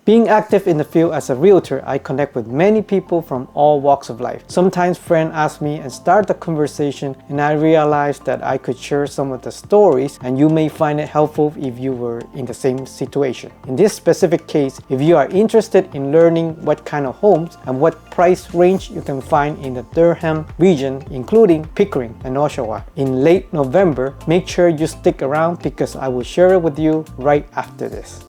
Being active in the field as a realtor, I connect with many people from all walks of life. Sometimes friends ask me and start the conversation, and I realize that I could share some of the stories and you may find it helpful if you were in the same situation. In this specific case, if you are interested in learning what kind of homes and what price range you can find in the Durham region, including Pickering and Oshawa, in late November, make sure you stick around because I will share it with you right after this.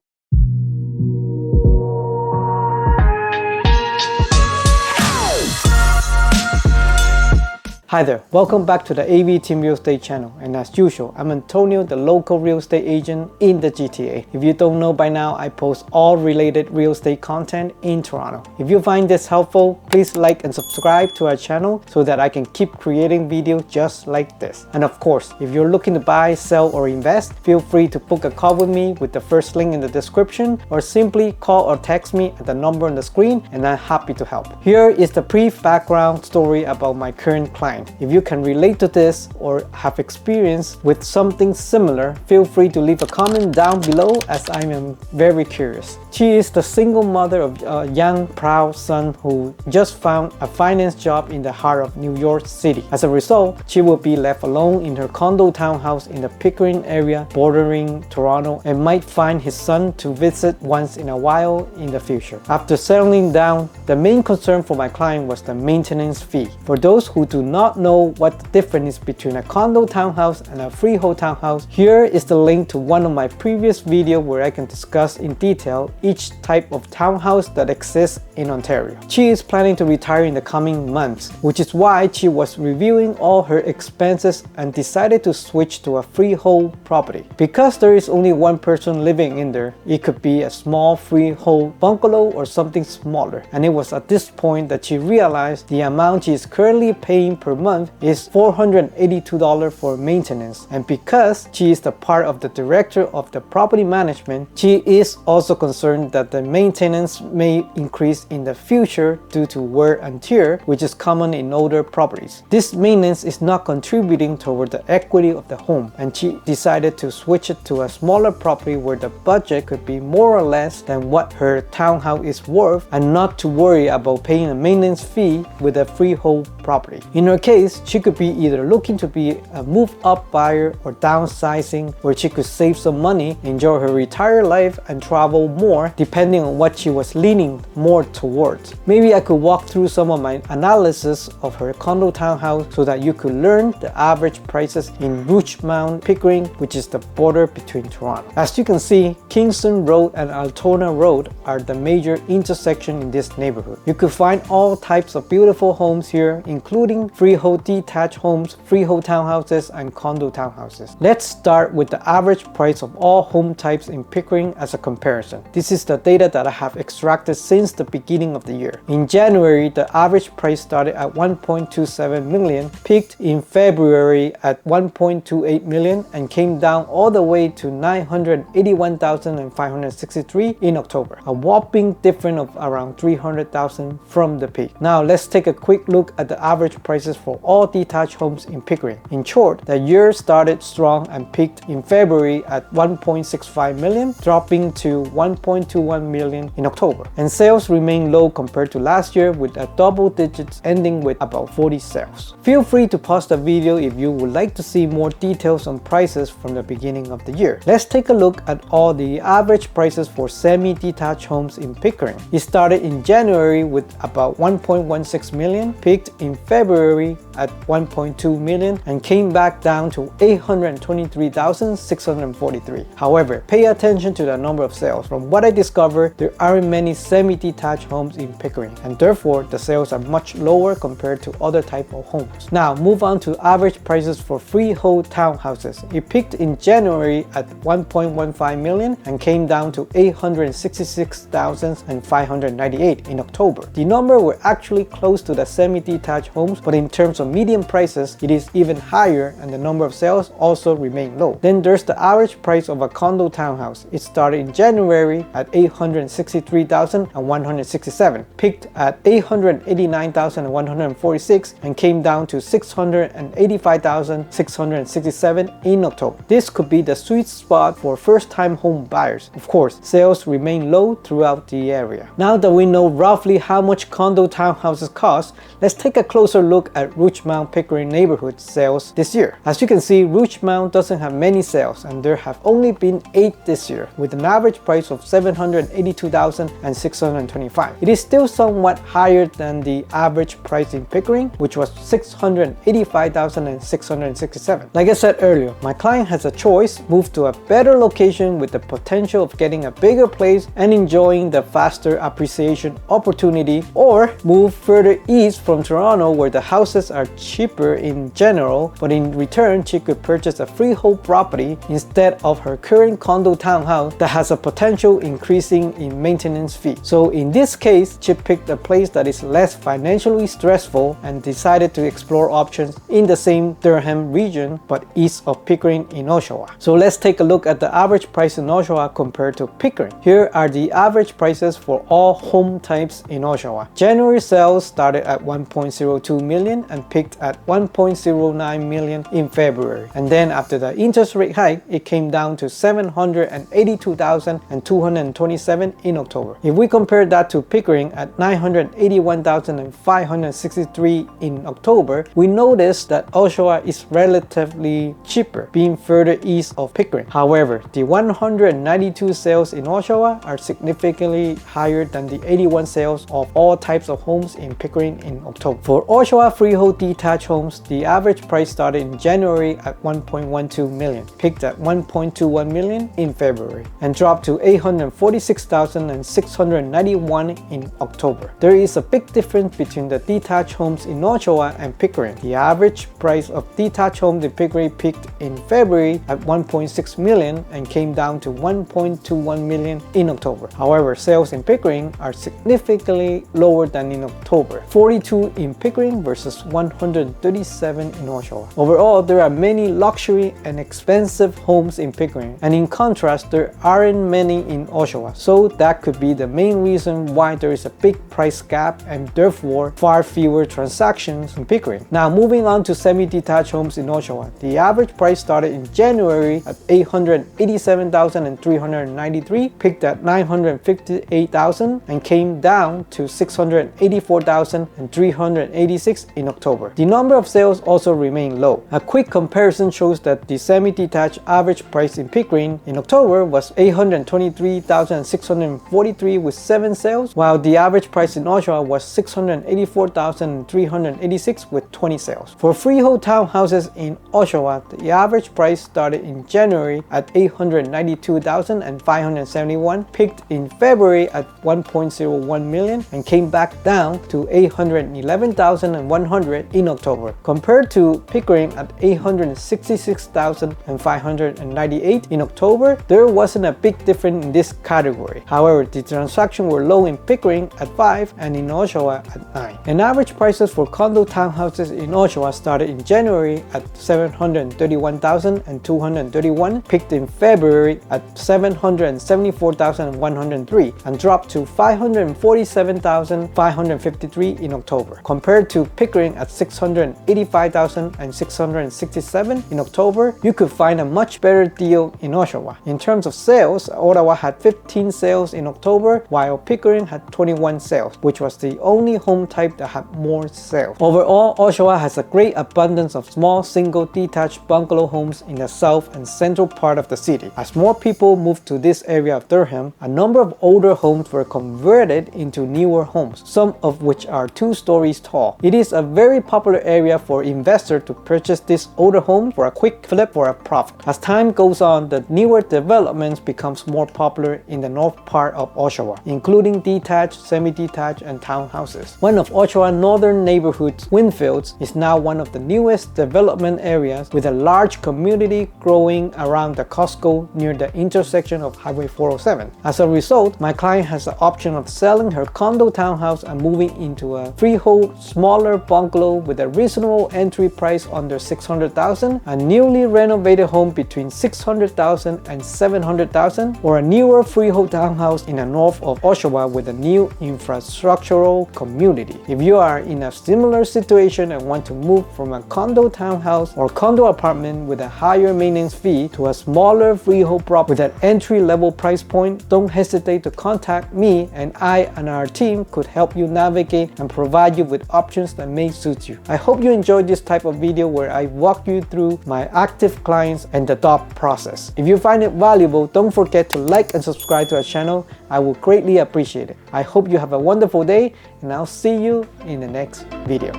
Hi there, welcome back to the AV Team Real Estate channel, and as usual, I'm Antonio, the local real estate agent in the GTA. If you don't know by now, I post all related real estate content in Toronto. If you find this helpful, please like and subscribe to our channel so that I can keep creating videos just like this. And of course, if you're looking to buy, sell, or invest, feel free to book a call with me with the first link in the description, or simply call or text me at the number on the screen and I'm happy to help. Here is the brief background story about my current client. If you can relate to this or have experience with something similar, feel free to leave a comment down below as I am very curious. She is the single mother of a young, proud son who just found a finance job in the heart of New York City. As a result, she will be left alone in her condo townhouse in the Pickering area bordering Toronto and might find his son to visit once in a while in the future. After settling down, the main concern for my client was the maintenance fee. For those who do not know what the difference is between a condo townhouse and a freehold townhouse, here is the link to one of my previous videos where I can discuss in detail each type of townhouse that exists in Ontario. She is planning to retire in the coming months, which is why she was reviewing all her expenses and decided to switch to a freehold property. Because there is only one person living in there, it could be a small freehold bungalow or something smaller. And it was at this point that she realized the amount she is currently paying per month is $482 for maintenance, and because she is the part of the director of the property management, she is also concerned that the maintenance may increase in the future due to wear and tear, which is common in older properties. This maintenance is not contributing toward the equity of the home, and she decided to switch it to a smaller property where the budget could be more or less than what her townhouse is worth and not to worry about paying a maintenance fee with a freehold property. In her case, she could be either looking to be a move-up buyer or downsizing, where she could save some money, enjoy her retired life, and travel more depending on what she was leaning more towards. Maybe I could walk through some of my analysis of her condo townhouse so that you could learn the average prices in Rougemount, Pickering, which is the border between Toronto. As you can see, Kingston Road and Altona Road are the major intersection in this neighborhood. You could find all types of beautiful homes here, including freehold detached homes, freehold townhouses, and condo townhouses. Let's start with the average price of all home types in Pickering as a comparison. This is the data that I have extracted since the beginning of the year. In January, the average price started at $1.27 million, peaked in February at $1.28 million, and came down all the way to $981,563 in October, a whopping difference of around $300,000 from the peak. Now let's take a quick look at the average prices for all detached homes in Pickering. In short, the year started strong and peaked in February at $1.65 million, dropping to $1.21 million in October. And sales remain low compared to last year, with a double digits ending with about 40 sales. Feel free to pause the video if you would like to see more details on prices from the beginning of the year. Let's take a look at all the average prices for semi-detached homes in Pickering. It started in January with about $1.16 million, peaked in February at $1.2 million, and came back down to $823,643. However, pay attention to the number of sales. From what I discovered, there aren't many semi-detached homes in Pickering, and therefore the sales are much lower compared to other type of homes. Now move on to average prices for freehold townhouses. It peaked in January at $1.15 million and came down to $866,598 in October. The number were actually close to the semi-detached homes, but in terms of of median prices, it is even higher and the number of sales also remain low. Then there's the average price of a condo townhouse. It started in January at $863,167, peaked at $889,146 and came down to $685,667 in October. This could be the sweet spot for first-time home buyers. Of course, sales remain low throughout the area. Now that we know roughly how much condo townhouses cost, let's take a closer look at Rougemount Pickering neighborhood sales this year. As you can see, Rougemount doesn't have many sales and there have only been 8 this year, with an average price of $782,625. It is still somewhat higher than the average price in Pickering, which was $685,667. Like I said earlier, my client has a choice: move to a better location with the potential of getting a bigger place and enjoying the faster appreciation opportunity, or move further east from Toronto where the houses are cheaper in general, but in return she could purchase a freehold property instead of her current condo townhouse that has a potential increasing in maintenance fee. So in this case, she picked a place that is less financially stressful and decided to explore options in the same Durham region but east of Pickering in Oshawa. So let's take a look at the average price in Oshawa compared to Pickering. Here are the average prices for all home types in Oshawa. January sales started at $1.02 million and peaked at $1.09 million in February. And then after the interest rate hike, it came down to $782,227 in October. If we compare that to Pickering at $981,563 in October, we notice that Oshawa is relatively cheaper, being further east of Pickering. However, the 192 sales in Oshawa are significantly higher than the 81 sales of all types of homes in Pickering in October. For Oshawa freehold detached homes, the average price started in January at $1.12 million, peaked at $1.21 million in February, and dropped to $846,691 in October. There is a big difference between the detached homes in Oshawa and Pickering. The average price of detached homes in Pickering peaked in February at $1.6 million and came down to $1.21 million in October. However, sales in Pickering are significantly lower than in October, 42 in Pickering versus 137 in Oshawa. Overall, there are many luxury and expensive homes in Pickering, and in contrast, there aren't many in Oshawa. So that could be the main reason why there is a big price gap and therefore far fewer transactions in Pickering. Now moving on to semi-detached homes in Oshawa. The average price started in January at $887,393, peaked at $958,000 and came down to $684,386 in October. The number of sales also remained low. A quick comparison shows that the semi-detached average price in Pickering in October was $823,643 with 7 sales, while the average price in Oshawa was $684,386 with 20 sales. For freehold townhouses in Oshawa, the average price started in January at $892,571, peaked in February at $1.01 million and came back down to $811,100 in October. Compared to Pickering at $866,598 in October, there wasn't a big difference in this category. However, the transactions were low in Pickering at 5 and in Oshawa at 9. And average prices for condo townhouses in Oshawa started in January at $731,231, peaked in February at $774,103 and dropped to $547,553 in October. Compared to Pickering at $685,667 in October, you could find a much better deal in Oshawa. In terms of sales, Ottawa had 15 sales in October, while Pickering had 21 sales, which was the only home type that had more sales. Overall, Oshawa has a great abundance of small single detached bungalow homes in the south and central part of the city. As more people moved to this area of Durham, a number of older homes were converted into newer homes, some of which are 2 stories tall. It is a very popular area for investors to purchase this older home for a quick flip for a profit. As time goes on, the newer developments becomes more popular in the north part of Oshawa, including detached, semi-detached, and townhouses. One of Oshawa's northern neighborhoods, Winfields, is now one of the newest development areas with a large community growing around the Costco near the intersection of Highway 407. As a result, my client has the option of selling her condo townhouse and moving into a freehold, smaller bungalow condo with a reasonable entry price under $600,000, a newly renovated home between $600,000 and $700,000, or a newer freehold townhouse in the north of Oshawa with a new infrastructural community. If you are in a similar situation and want to move from a condo townhouse or condo apartment with a higher maintenance fee to a smaller freehold property with an entry-level price point, don't hesitate to contact me, and I and our team could help you navigate and provide you with options that may suit you. I hope you enjoyed this type of video where I walk you through my active clients and the thought process. If you find it valuable, don't forget to like and subscribe to our channel. I will greatly appreciate it. I hope you have a wonderful day, and I'll see you in the next video.